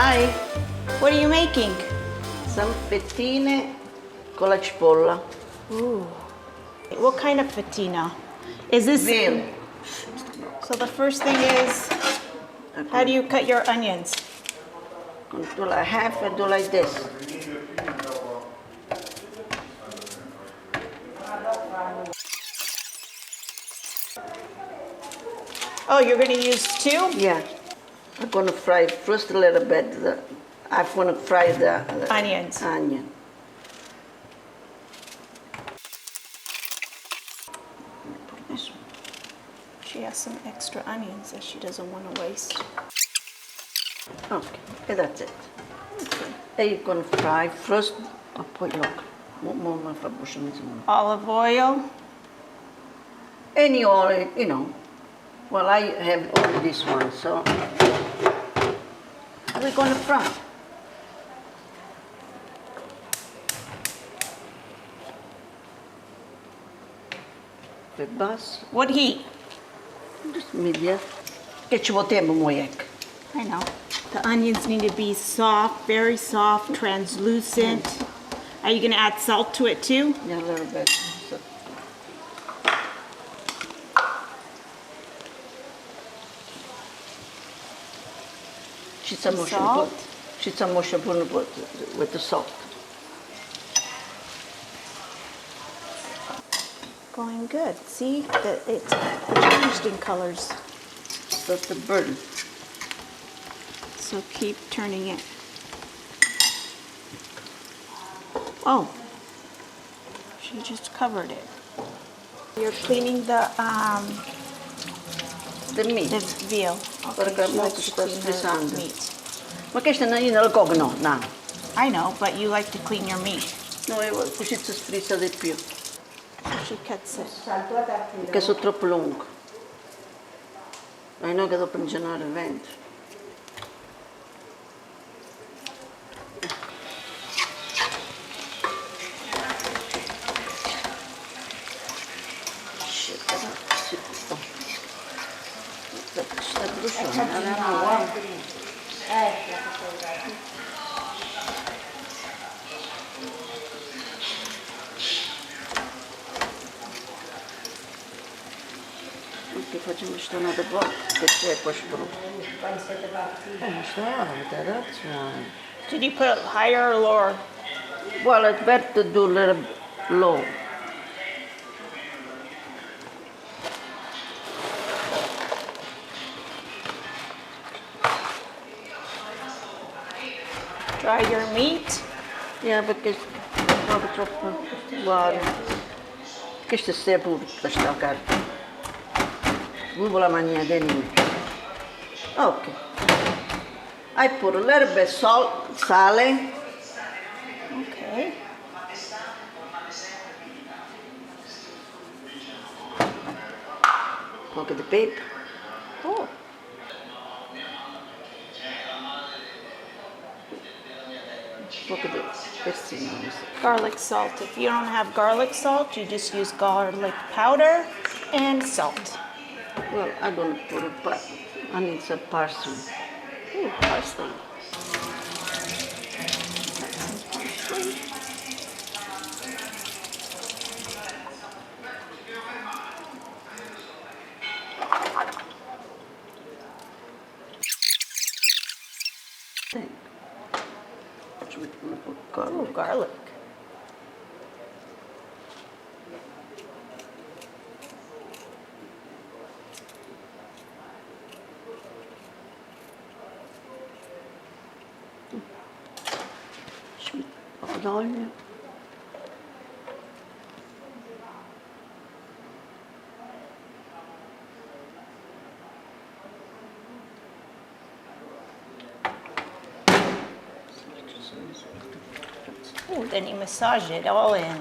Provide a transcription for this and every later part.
Hi. What are you making? Some fettine con la cipolla. Ooh. What kind of fettina? Is this... Veal. So the first thing is, how do you cut your onions? Do like half and do like this. Oh, you're going to use two? Yeah. I'm going to fry first a little bit. I'm going to fry the Onions. Onion. She has some extra onions that she doesn't want to waste. Okay, and that's it. Okay. And you're going to fry first. Poi look. Olive oil. Any oil, you know. Well, I have only this one, so we're going to fry. Per basso, What heat? just medium. Che ci vuole tempo, moiec. I know. The onions need to be soft, very soft, translucent. Are you going to add salt to it too? Yeah, a little bit. So. Ci sta Salt? with the salt. Going good. See, it changed in colors. That's the burn. So keep turning it. Oh, she just covered it. You're cleaning the meat. veal. Perché She molto likes to sta clean her sfrisando. meat. Ma questa io non la cocco, no. I know, but you like to clean your meat. No, così si sfrissa di più. So she cuts it. Perché sono troppo lungo. E noi che dopo ingenare il vento. Sta bruciando. Che facciamo stonare poco, che c'è qua spruzzo. Did you put it higher or lower? Well, it's better to do a little low. Dry your meat. Yeah, perché è proprio troppo buono. Questo è sempre per staccare. Vuoi la mangiare di ok. I put a little bit salt, sale. Okay. Poco di pepe. Oh. Poco di persino. Garlic salt. If you don't have garlic salt, you just use garlic powder and salt. Well, I'm going to put I need some parsley. Ooh, parsley. Ooh, garlic. D'olio. Ooh, then you massage it all in.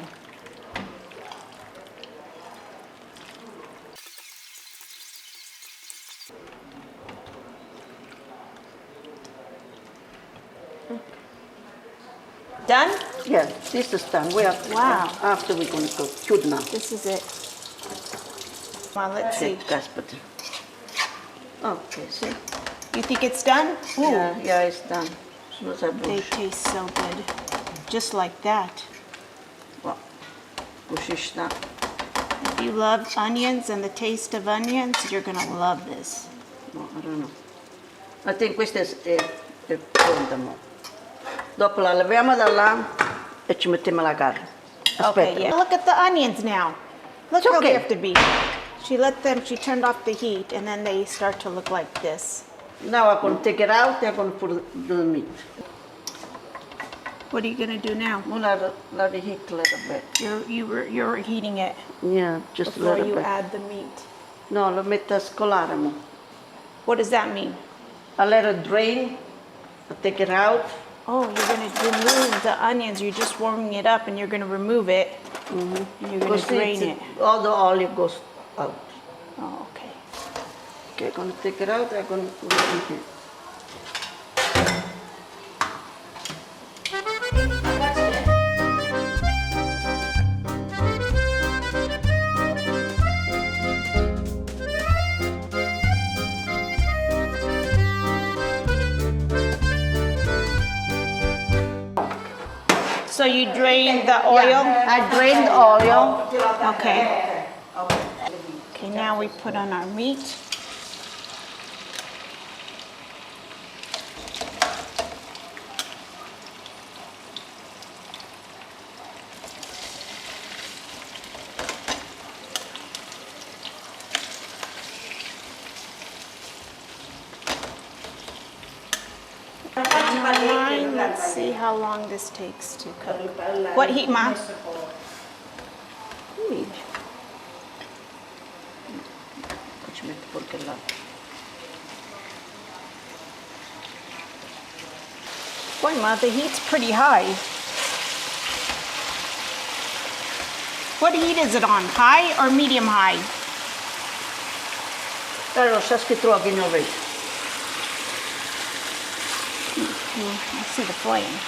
Done? Yeah, this is done. We are, Wow. After we're going to cook. Chiud now. This is it. Come on, let's see. Caspita. Okay, see? You think it's done? Ooh. Yeah, it's done. Sono sai They bush. taste so good. Just like that. Wow. Bushishna. If you love onions and the taste of onions, you're gonna love this. No, I don't know. I think questa è pronta mo. Dopo la leviamo da là e ci mettiamo la carne. Aspetta. Okay, yeah. Look at the onions now. Look It's how they okay. have to be. She turned off the heat and then they start to look like this. Now I'm going to take it out and I'm going to put the meat. What are you gonna do now? We'll let it heat a little bit. You're heating it Yeah, just a before little you bit. add the meat. No, lo metto a scolare mo. What does that mean? I let it drain. I take it out. Oh, you're gonna remove the onions. You're just warming it up and you're gonna remove it. And you're gonna Così drain it. all the oil goes out. Oh, okay. Okay, I'm going to take it out. I'm going to put it in here. So you drain the oil? Yeah, I drained the oil. Okay. Okay, now we put on our meat. Let's see how long this takes to cook. What heat, Ma? Ui. Ci metto pure là. Boy, Ma, the heat's pretty high. What heat is it on? High or medium high? Allora, c'è scritto qui in orecchio. I see the flame.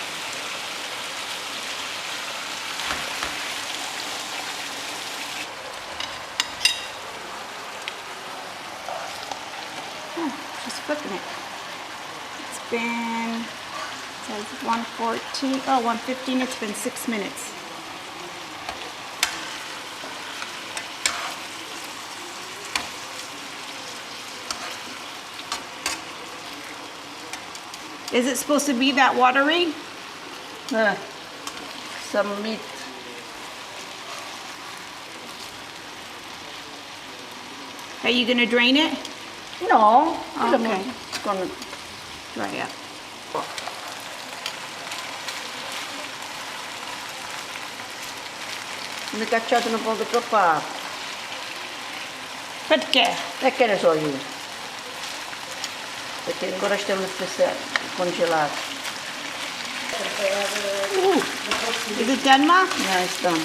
Just flipping it. It's been, it says 1:14, oh, 1:15, it's been 6 minutes. Is it supposed to be that watery? Some meat. Are you gonna drain it? No, Okay. it's gonna Dry up. ne cacciate un po' di troppa. Perché? E che ne so io? Perché ancora stiamo congelati. Is it done, Ma? Yeah, it's done.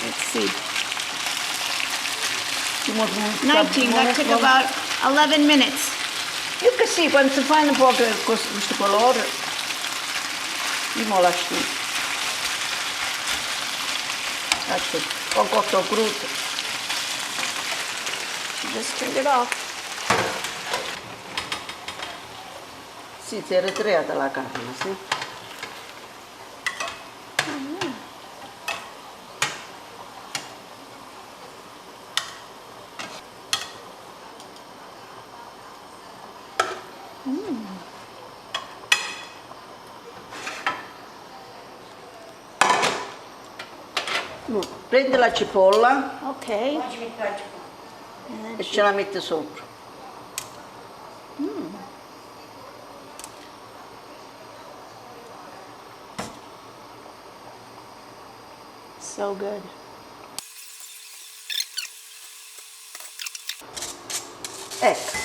Let's see. 19, 19, that took about 11 minutes. Io che sì, quando si fa un po' questo colore, io me lo lascio. Lascio un po' cotto crudo. Just turned it off. Sì, si è ritirata la carne, sì. Prende la cipolla Okay. e ce la mette sopra. So good. Ecco,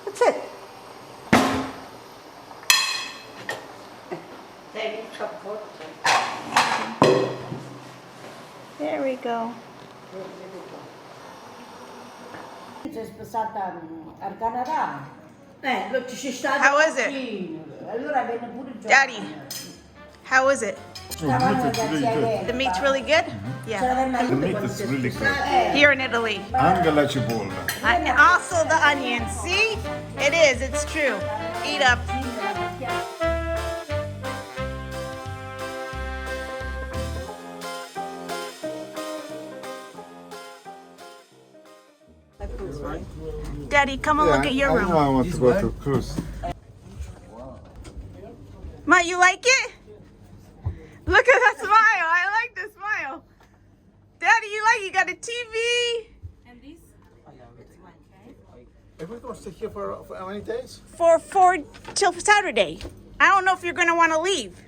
that's it. There we go. Sei spostata al Canada. Ci si sta. How is it? Sì, allora venne pure il Daddy, how is it? Stavano ragazzi a The meat's really good? Yeah. The meat is really good. Here in Italy. Anche la cipolla. And also the onions. See? It is. It's true. Eat up. Daddy, come and look at your room. I want to go to cruise. Ma, you like it? Look at that smile. I like the smile. Daddy, you like it? You got a TV? If we're going to stay here for how many days? For till Saturday. I don't know if you're going to want to leave.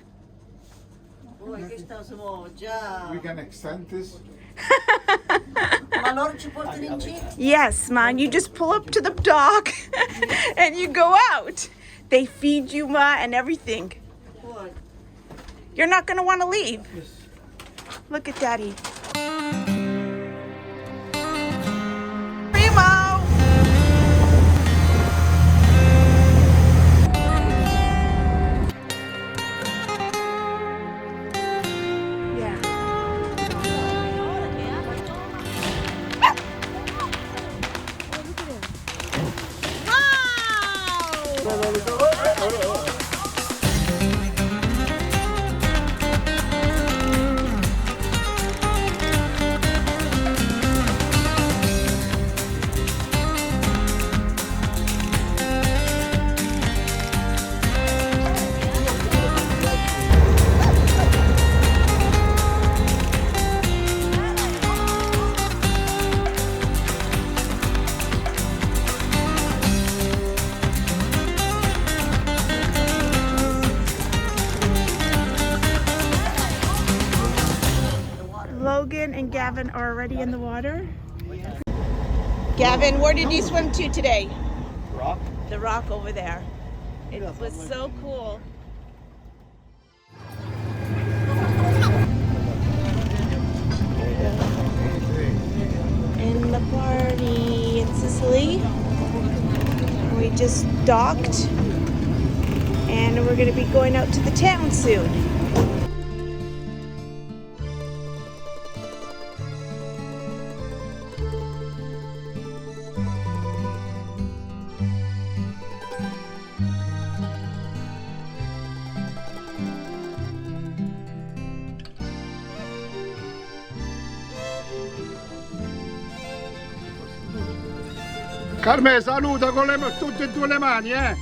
Poi che sta già. We can extend this. Ma loro ci portano in giro? Yes, man. You just pull up to the dock and you go out. They feed you, Ma, and everything. Poi. You're not going to want to leave. Look at Daddy. Primo! Yeah. Logan and Gavin are already in the water. Gavin, where did you swim to today? Rock? The rock over there. It was so cool. In the party in Sicily. We just docked and we're going to be going out to the town soon. Carme, saluta con tutte e due le mani, eh?